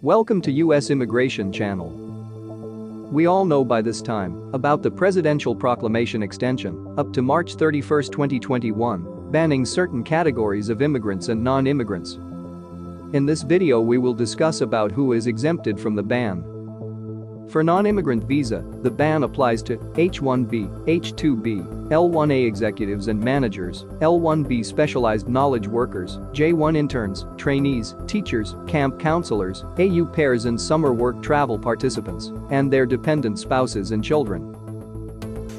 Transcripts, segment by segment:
Welcome to US Immigration Channel. We all know by this time about the presidential proclamation extension up to March 31, 2021, banning certain categories of immigrants and non-immigrants. In this video we will discuss about who is exempted from the ban. For non-immigrant visa, the ban applies to H-1B, H-2B, L-1A executives and managers, L-1B specialized knowledge workers, J-1 interns, trainees, teachers, camp counselors, AU pairs and summer work travel participants, and their dependent spouses and children.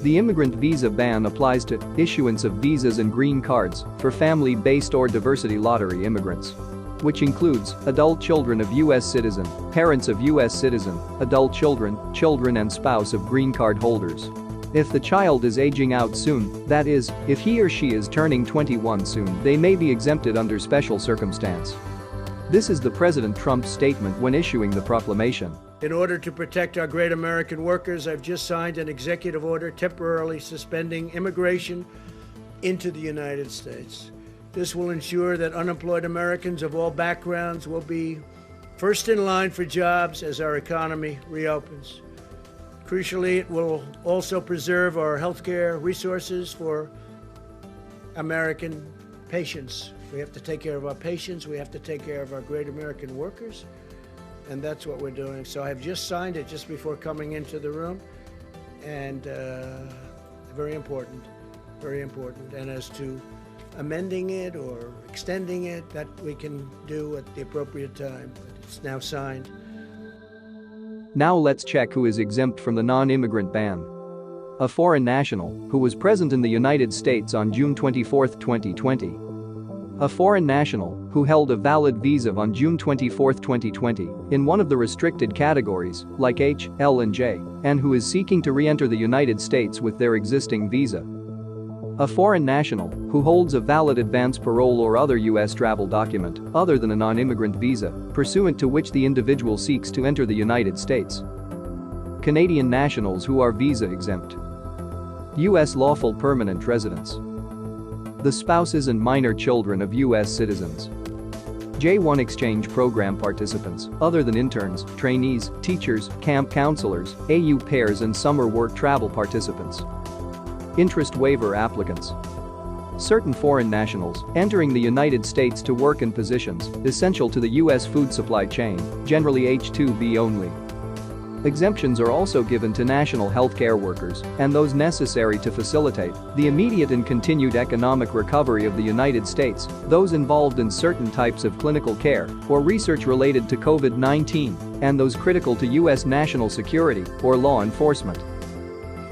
The immigrant visa ban applies to issuance of visas and green cards for family-based or diversity lottery immigrants, which includes adult children of U.S. citizen, parents of U.S. citizen, adult children and spouse of green card holders. If the child is aging out soon, that is, if he or she is turning 21 soon, they may be exempted under special circumstance. This is the President Trump's statement when issuing the proclamation. In order to protect our great American workers, I've just signed an executive order temporarily suspending immigration into the United States. This will ensure that unemployed Americans of all backgrounds will be first in line for jobs as our economy reopens. Crucially, it will also preserve our healthcare resources for American patients. We have to take care of our patients, we have to take care of our great American workers, and that's what we're doing. So I've just signed it just before coming into the room, and very important, very important. And as to amending it or extending it, that we can do at the appropriate time, but it's now signed. Now let's check who is exempt from the non-immigrant ban. A foreign national who was present in the United States on June 24, 2020. A foreign national who held a valid visa on June 24, 2020 in one of the restricted categories like H, L and J, and who is seeking to re-enter the United States with their existing visa. A foreign national who holds a valid advance parole or other U.S. travel document other than a non-immigrant visa, pursuant to which the individual seeks to enter the United States. Canadian nationals who are visa exempt. U.S. lawful permanent residents. The spouses and minor children of U.S. citizens. J-1 exchange program participants other than interns, trainees, teachers, camp counselors, AU pairs and summer work travel participants. Interest waiver applicants. Certain foreign nationals entering the United States to work in positions essential to the U.S. food supply chain, generally H-2B only. Exemptions are also given to national healthcare workers and those necessary to facilitate the immediate and continued economic recovery of the United States, those involved in certain types of clinical care or research related to COVID-19, and those critical to U.S. national security or law enforcement.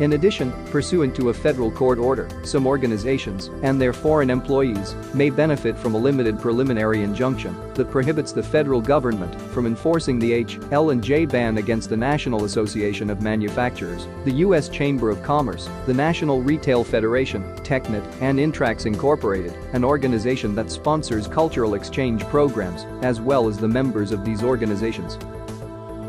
In addition, pursuant to a federal court order, some organizations and their foreign employees may benefit from a limited preliminary injunction that prohibits the federal government from enforcing the H, L and J ban against the National Association of Manufacturers, the U.S. Chamber of Commerce, the National Retail Federation, TechNet, and Intrax Incorporated, an organization that sponsors cultural exchange programs, as well as the members of these organizations.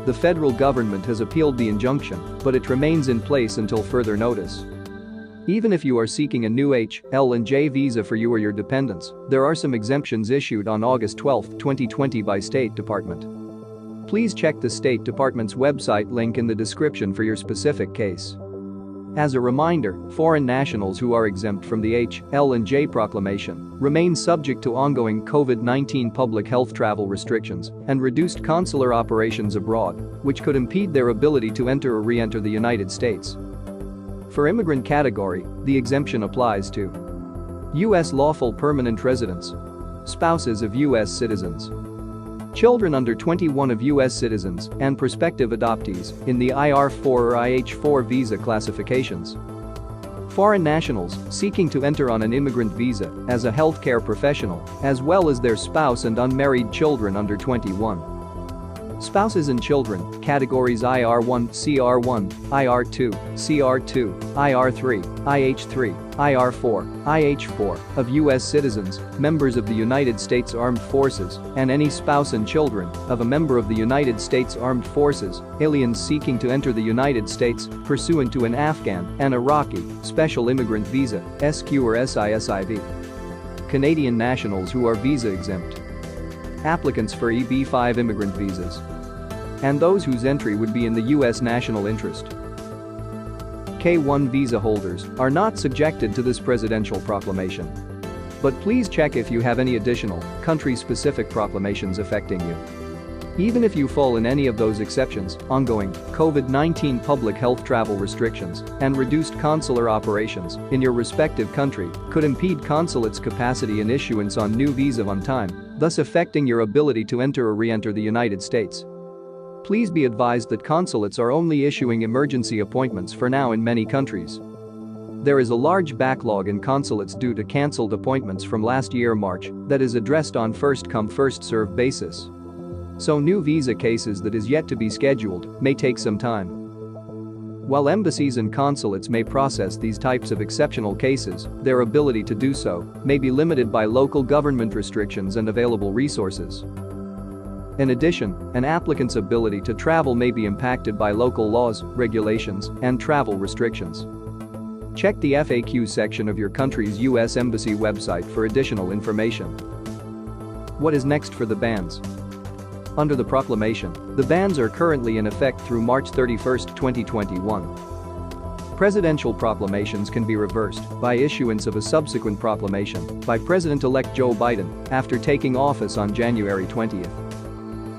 The federal government has appealed the injunction, but it remains in place until further notice. Even if you are seeking a new H, L and J visa for you or your dependents, there are some exemptions issued on August 12, 2020 by State Department. Please check the State Department's website link in the description for your specific case. As a reminder, foreign nationals who are exempt from the H, L and J proclamation remain subject to ongoing COVID-19 public health travel restrictions and reduced consular operations abroad, which could impede their ability to enter or re-enter the United States. For immigrant category, the exemption applies to U.S. lawful permanent residents, spouses of U.S. citizens, children under 21 of U.S. citizens and prospective adoptees in the IR4 or IH4 visa classifications. Foreign nationals seeking to enter on an immigrant visa as a healthcare professional, as well as their spouse and unmarried children under 21. Spouses and children, categories IR1, CR1, IR2, CR2, IR3, IH3, IR4, IH4 of U.S. citizens, members of the United States Armed Forces, and any spouse and children of a member of the United States Armed Forces, aliens seeking to enter the United States pursuant to an Afghan and Iraqi special immigrant visa, SQ or SISIV. Canadian nationals who are visa exempt. Applicants for EB-5 immigrant visas. and those whose entry would be in the U.S. national interest. K-1 visa holders are not subjected to this presidential proclamation. But please check if you have any additional, country-specific proclamations affecting you. Even if you fall in any of those exceptions, ongoing COVID-19 public health travel restrictions and reduced consular operations in your respective country could impede consulate's capacity and issuance on new visa on time, thus affecting your ability to enter or re-enter the United States. Please be advised that consulates are only issuing emergency appointments for now in many countries. There is a large backlog in consulates due to cancelled appointments from last year March that is addressed on first-come first-served basis. So new visa cases that is yet to be scheduled may take some time. While embassies and consulates may process these types of exceptional cases, their ability to do so may be limited by local government restrictions and available resources. In addition, an applicant's ability to travel may be impacted by local laws, regulations, and travel restrictions. Check the FAQ section of your country's U.S. Embassy website for additional information. What is next for the bans? Under the proclamation, the bans are currently in effect through March 31, 2021. Presidential proclamations can be reversed by issuance of a subsequent proclamation by President-elect Joe Biden after taking office on January 20th.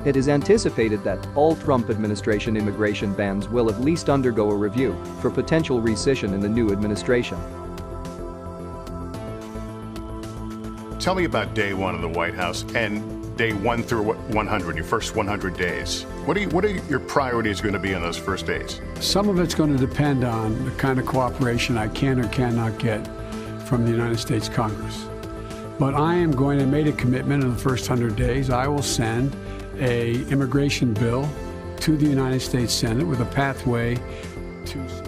It is anticipated that all Trump administration immigration bans will at least undergo a review for potential rescission in the new administration. Tell me about day one of the White House and day 1 through 100, your first 100 days. What are your priorities going to be on those first days? Some of it's going to depend on the kind of cooperation I can or cannot get from the United States Congress. But I am going to make a commitment in the first 100 days. I will send an immigration bill to the United States Senate with a pathway to...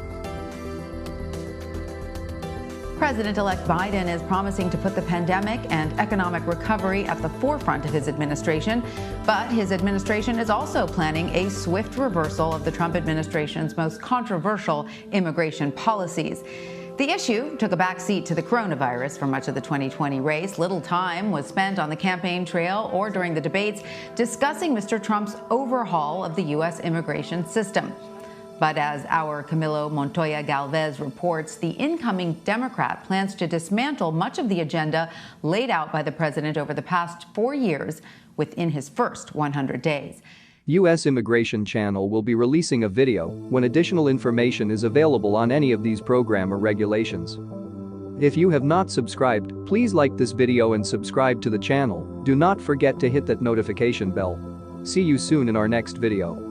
President-elect Biden is promising to put the pandemic and economic recovery at the forefront of his administration, but his administration is also planning a swift reversal of the Trump administration's most controversial immigration policies. The issue took a backseat to the coronavirus for much of the 2020 race. Little time was spent on the campaign trail or during the debates discussing Mr. Trump's overhaul of the U.S. immigration system. But as our Camilo Montoya Galvez reports, the incoming Democrat plans to dismantle much of the agenda laid out by the president over the past 4 years within his first 100 days. U.S. Immigration Channel will be releasing a video when additional information is available on any of these program or regulations. If you have not subscribed, please like this video and subscribe to the channel. Do not forget to hit that notification bell. See you soon in our next video.